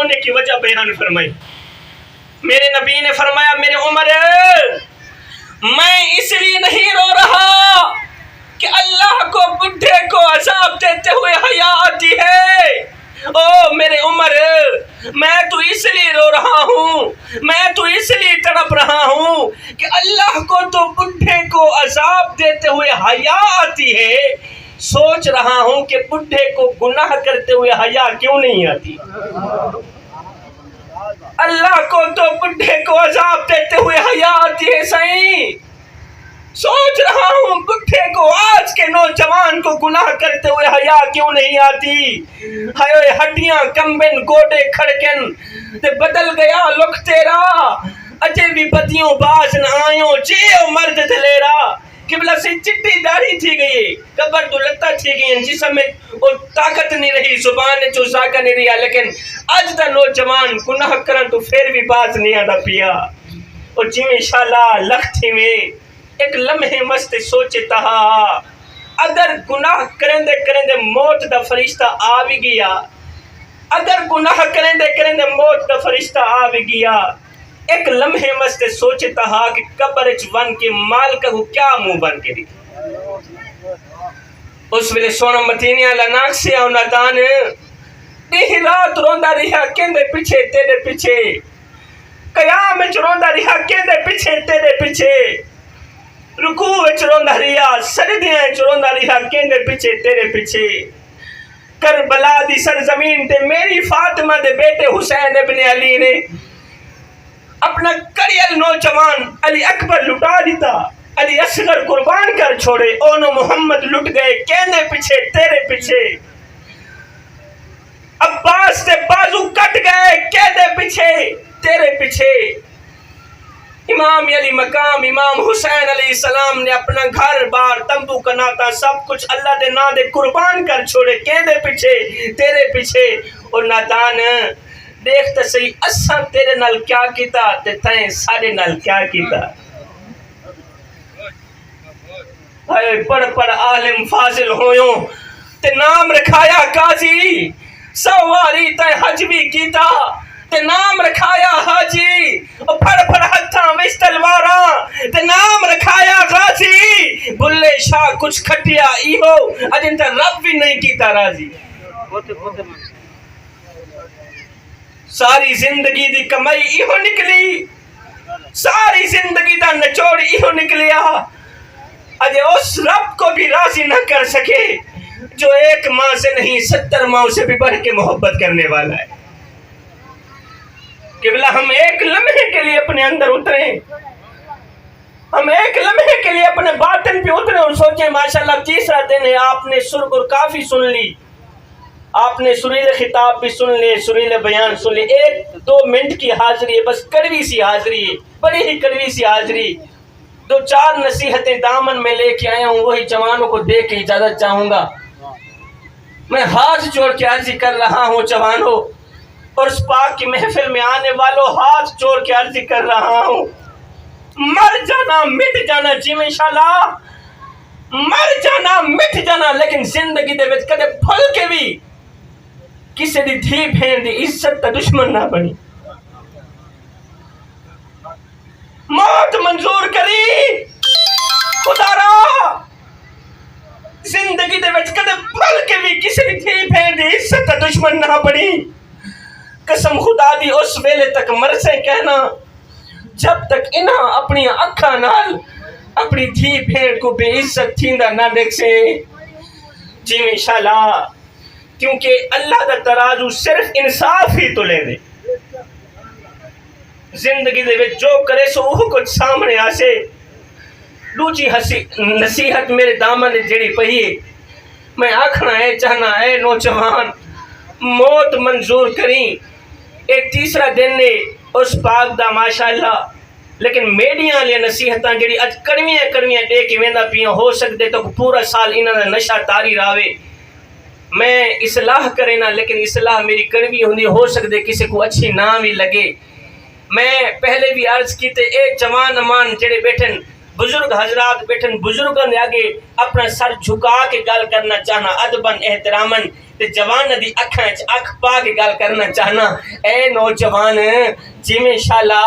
رونے کی وجہ بیان فرمائی. میرے نبی نے فرمایا میرے عمر میں اس لیے نہیں رو رہا کہ اللہ کو بڈھے کو عذاب دیتے ہوئے حیا آتی ہے. او میرے عمر میں تو اس لیے رو رہا ہوں, میں تو اس لیے تڑپ رہا ہوں کہ اللہ کو تو بڈھے کو عذاب دیتے ہوئے حیا آتی ہے. سوچ رہا ہوں کہ بڈھے کو گناہ کرتے ہوئے حیا کیوں نہیں آتی. اللہ کو تو بڈھے کو عذاب دیتے ہوئے حیا آتی ہے صحیح. سوچ رہا ہوں بڈھے کو آج کے نوجوان کو گناہ کرتے ہوئے حیا کیوں نہیں آتی. ہائے ہڈیاں کمبن گوڑے کھڑکن تے بدل گیا لک تیرا اجے بھی بدیوں باز نہ آئیوں جیو مرد دلیرا. قبلہ سے چٹی داڑھی تھی گئی قبر تو لتا تھی گئی جسم میں اور طاقت نہیں رہی زبان جو ساکہ نہیں رہا. لیکن اج دا نوجوان گناہ کرن تو پھر بھی باز نہیں آدھا پیا. اور جی انشاءاللہ لکھتی میں ایک لمحے مست سوچے تہا اگر گناہ کرندے کرندے موت دا فرشتہ آ بھی گیا, اگر گناہ کرندے کرندے موت دا فرشتہ آ بھی گیا, ایک لمحے مست سوچے تہا کہ قبر ون کے مالک کو کیا منہ بن کے دی. اس ویلے سونا متینیاں لناک سے آؤ نادان ایہ رات روندا رہا کہندے پیچھے تیرے پیچھے, قیام وچ روندا رہا کہندے پیچھے تیرے پیچھے, رکوع وچ روندا رہا سجدیاں وچ روندا رہا کہندے پیچھے تیرے پیچھے. کربلا دی سرزمین تے میری فاطمہ دے بیٹے حسین ابن علی نے اپنا کڑیل نوجوان علی اکبر لٹا دیتا, علی اصغر قربان کر چھوڑے, اونو محمد لٹ گئے کہنے پیچھے تیرے پیچھے. عباس تے بازو کٹ گئے کہنے پیچھے تیرے پیچھے. امام علی مقام امام حسین علیہ السلام نے اپنا گھر بار تمبو کناتا سب کچھ اللہ دے نا دے قربان کر چھوڑے کہنے پیچھے تیرے پیچھے. اور نادان دیکھتا صحیح اساں تیرے نال کیا کیتا تے تائیں سارے نال کیا کیتا. پڑھ پڑھ عالم فاضل ہویوں تے نام رکھایا قاضی, سواری تے حج بھی کیتا تے نام رکھایا حاجی, پڑھ پڑھ ہتھاں وچ تلواراں تے نام رکھایا غازی. بلے شاہ کچھ کھٹیا ایہو اجن تے رب بھی نہیں کیتا راضی. ساری زندگی دی کمائی ایہو نکلی, ساری زندگی دا نچوڑ ایہو نکلیا, اجے اس رب کو بھی راضی نہ کر سکے جو ایک ماں سے نہیں 70 ماں سے بھی بڑھ کے محبت کرنے والا ہے. قبلہ ہم ایک لمحے کے لیے اپنے اندر اتریں, ہم ایک لمحے کے لیے اپنے باطن پہ اتریں اور سوچیں ماشاءاللہ تیسرا دن ہے, آپ نے سرگ اور کافی سن لی, آپ نے سریل خطاب بھی سن لے, سریل بیان سن لے, 1-2 منٹ کی حاضری ہے, بس کڑوی سی حاضری ہے, بڑی ہی کڑوی سی حاضری. 2-4 نصیحتیں دامن میں لے کے آیا ہوں, وہی جوانوں کو دے کے اجازت چاہوں گا. میں ہاتھ جوڑ کے عرضی کر رہا ہوں جوانوں, اور اس پاک کی محفل میں آنے والوں ہاتھ جوڑ کے عرضی کر رہا ہوں, مر جانا مٹ جانا جی انشاءاللہ, مر جانا مٹ جانا, لیکن زندگی دے وچ کدے بھول کے بھی کسی دی دھی بہن دی عزت کا دشمن نہ بنی. موت منظور کری خدا را, زندگی دے وچ کدے بھول کے بھی کسی دی دھی بہن دی عزت کا دشمن نہ بنی. قسم خدا دی اس ویلے تک مرسے کہنا جب تک انہاں اپنی اکھاں نال اپنی دھی بہن کو بے عزت تھیندا نہ دیکھ سے جی انشاءاللہ, کیونکہ اللہ دا ترازو صرف انصاف ہی تو لے دے. زندگی دے وچ جو کرے سو وہ کچھ سامنے آسے. دوجی نصیحت میرے دامن جڑی پئی ہے, میں آکھنا ہے چاہنا ہے نوجوان موت منظور کریں. ایک تیسرا دن نے اس پاک دا ماشاءاللہ, لیکن میڈیاں لیا نصیحتاں جڑی اج کڑویاں دے کے ویندا پیاں, ہو سکتے تو پورا سال انہاں دا نشہ تاری راوے. میں اصلاح کرے نا, لیکن اصلاح میری کڑوی ہوندی, ہو سکتے کسی کو اچھی نہ بھی لگے. میں پہلے بھی عرض کیتے اے جوان امان جڑے بیٹھن بزرگ حضرات بیٹھن بزرگوں نے آگے اپنا سر جھکا کے گل کرنا چاہنا ادبن احترامن تے جوان دی اکھاں وچ اکھ پا کے گل کرنا چاہنا اے نوجوان جی میں شالا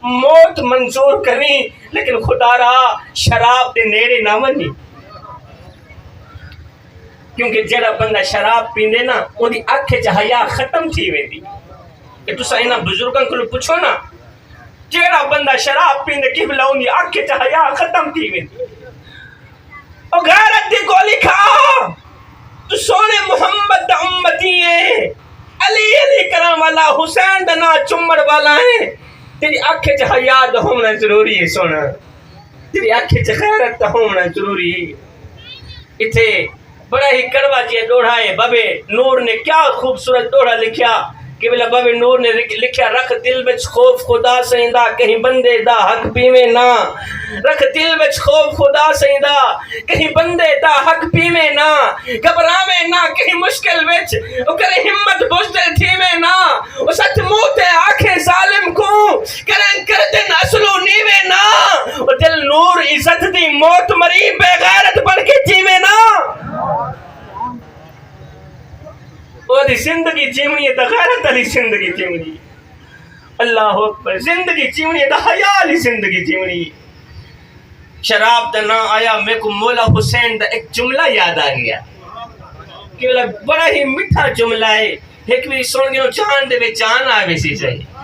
موت منظور کریں لیکن خدا را شراب دے نیڑے نہ ونی کیونکہ جڑا بندہ شراب پیندے نا اودی اکھ وچ حیا ختم تھی ویندی کہ تساں انہاں بزرگاں کولوں پوچھو نا جیڑا بندہ شراب پیندے قبلہ اندی آنکھ چا حیا ختم تھی ویندی او غیرت دی گولی کھا تو سونے محمد دا امتی ہے علی علی کرن والا حسین دا نا چمڑ والا ہے تیری آنکھ چا حیا دا ہونا ضروری ہے سونا تیری آنکھ چا غیرت دا ہونا ضروری ہے اتھے بڑا ہی کڑوا چیئے دوڑا ہے بابے نور نے کیا خوبصورت دوڑا لکھیا کہ بلا بابے نور نے لکھیا رکھ دل بچ خوف خدا سیندہ کہیں بندے دا حق پیوے نہ رکھ دل بچ خوف خدا سیندہ کہیں بندے دا حق پیوے نہ گھبراوے نہ کہیں مشکل بچ او کرے ہمت بزدل تھیوے نہ او سچ موتے آنکھیں ظالم کو کریں کردن اصلو نیوے نہ او دل نور عزت دی موت مری بے غیرت بن کے جیوے نہ وہ دی زندگی جیونی ہے تا غیرت علی زندگی جیونی اللہ اکبر زندگی جیونی ہے تا حیا علی زندگی جیونی شراب دا نہ آیا میں کو مولا حسین دا ایک جملہ یاد آ گیا کہ بڑا ہی میٹھا جملہ ہے ایک بھی سن گئے چاند دے جان آئے سی چاہیے